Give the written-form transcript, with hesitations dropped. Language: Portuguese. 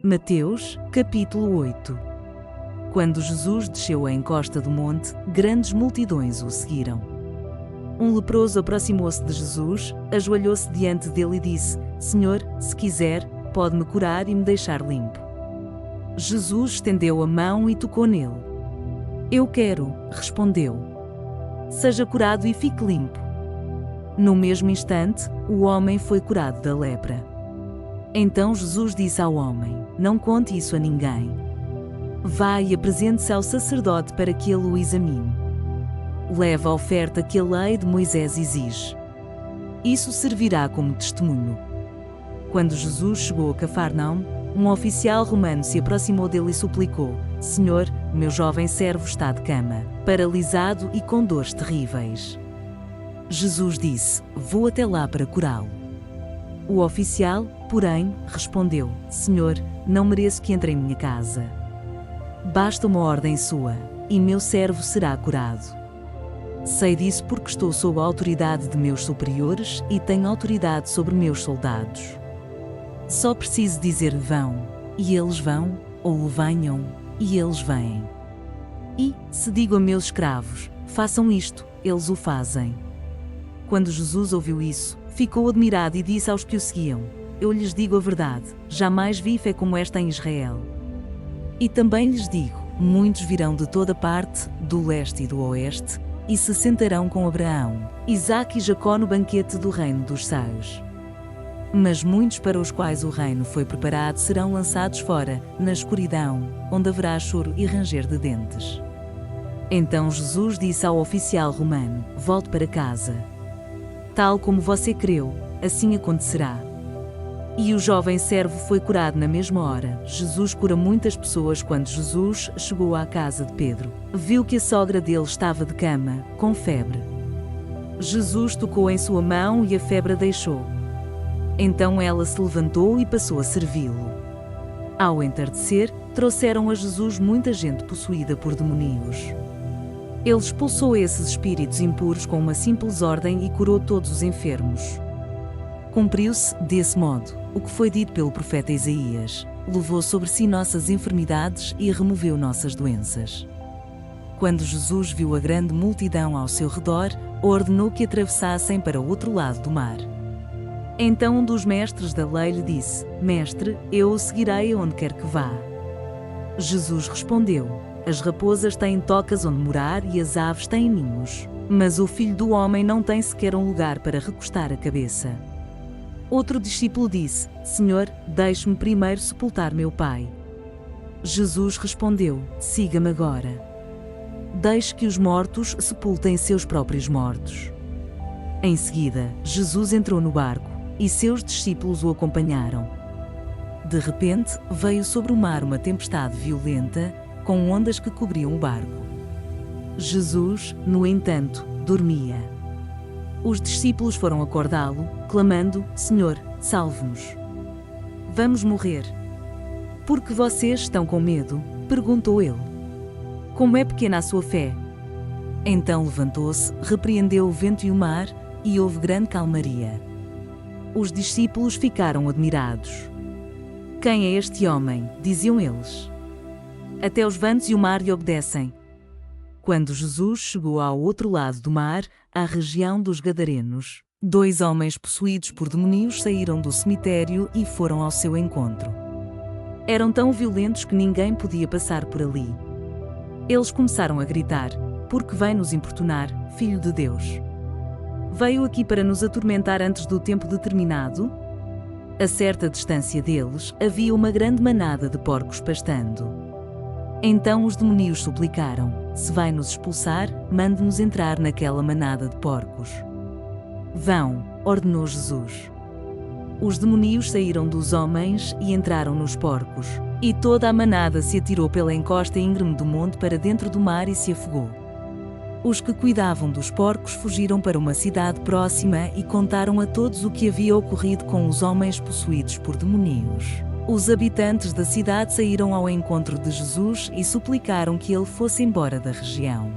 Mateus, capítulo 8. Quando Jesus desceu a encosta do monte, grandes multidões o seguiram. Um leproso aproximou-se de Jesus, ajoelhou-se diante dele e disse: Senhor, se quiser, pode-me curar e me deixar limpo. Jesus estendeu a mão e tocou nele. Eu quero, respondeu. Seja curado e fique limpo. No mesmo instante, o homem foi curado da lepra. Então Jesus disse ao homem: Não conte isso a ninguém. Vá e apresente-se ao sacerdote para que ele o examine. Leva a oferta que a lei de Moisés exige. Isso servirá como testemunho. Quando Jesus chegou a Cafarnaum, um oficial romano se aproximou dele e suplicou: Senhor, meu jovem servo está de cama, paralisado e com dores terríveis. Jesus disse: Vou até lá para curá-lo. O oficial, porém, respondeu: Senhor, não mereço que entre em minha casa. Basta uma ordem sua, e meu servo será curado. Sei disso porque estou sob a autoridade de meus superiores e tenho autoridade sobre meus soldados. Só preciso dizer vão, e eles vão, ou venham, e eles vêm. E, se digo a meus escravos, façam isto, eles o fazem. Quando Jesus ouviu isso, ficou admirado e disse aos que o seguiam: Eu lhes digo a verdade, jamais vi fé como esta em Israel. E também lhes digo, muitos virão de toda parte, do leste e do oeste, e se sentarão com Abraão, Isaque e Jacó no banquete do reino dos céus. Mas muitos para os quais o reino foi preparado serão lançados fora, na escuridão, onde haverá choro e ranger de dentes. Então Jesus disse ao oficial romano: Volte para casa. Tal como você creu, assim acontecerá. E o jovem servo foi curado na mesma hora. Jesus cura muitas pessoas. Quando Jesus chegou à casa de Pedro, viu que a sogra dele estava de cama, com febre. Jesus tocou em sua mão e a febre a deixou. Então ela se levantou e passou a servi-lo. Ao entardecer, trouxeram a Jesus muita gente possuída por demoníos. Ele expulsou esses espíritos impuros com uma simples ordem e curou todos os enfermos. Cumpriu-se, desse modo, o que foi dito pelo profeta Isaías: levou sobre si nossas enfermidades e removeu nossas doenças. Quando Jesus viu a grande multidão ao seu redor, ordenou que atravessassem para o outro lado do mar. Então um dos mestres da lei lhe disse: Mestre, eu o seguirei aonde quer que vá. Jesus respondeu: As raposas têm tocas onde morar e as aves têm ninhos, mas o Filho do Homem não tem sequer um lugar para recostar a cabeça. Outro discípulo disse: Senhor, deixe-me primeiro sepultar meu pai. Jesus respondeu: Siga-me agora. Deixe que os mortos sepultem seus próprios mortos. Em seguida, Jesus entrou no barco, e seus discípulos o acompanharam. De repente, veio sobre o mar uma tempestade violenta, com ondas que cobriam o barco. Jesus, no entanto, dormia. Os discípulos foram acordá-lo, clamando: Senhor, salve-nos. Vamos morrer. Por que vocês estão com medo? Perguntou ele. Como é pequena a sua fé? Então levantou-se, repreendeu o vento e o mar, e houve grande calmaria. Os discípulos ficaram admirados. Quem é este homem? Diziam eles. Até os ventos e o mar lhe obedecem. Quando Jesus chegou ao outro lado do mar, à região dos Gadarenos, 2 homens possuídos por demónios saíram do cemitério e foram ao seu encontro. Eram tão violentos que ninguém podia passar por ali. Eles começaram a gritar: Por que vem nos importunar, Filho de Deus? Veio aqui para nos atormentar antes do tempo determinado? A certa distância deles, havia uma grande manada de porcos pastando. Então os demónios suplicaram: Se vai nos expulsar, mande-nos entrar naquela manada de porcos. Vão, ordenou Jesus. Os demónios saíram dos homens e entraram nos porcos, e toda a manada se atirou pela encosta íngreme do monte para dentro do mar e se afogou. Os que cuidavam dos porcos fugiram para uma cidade próxima e contaram a todos o que havia ocorrido com os homens possuídos por demónios. Os habitantes da cidade saíram ao encontro de Jesus e suplicaram que ele fosse embora da região.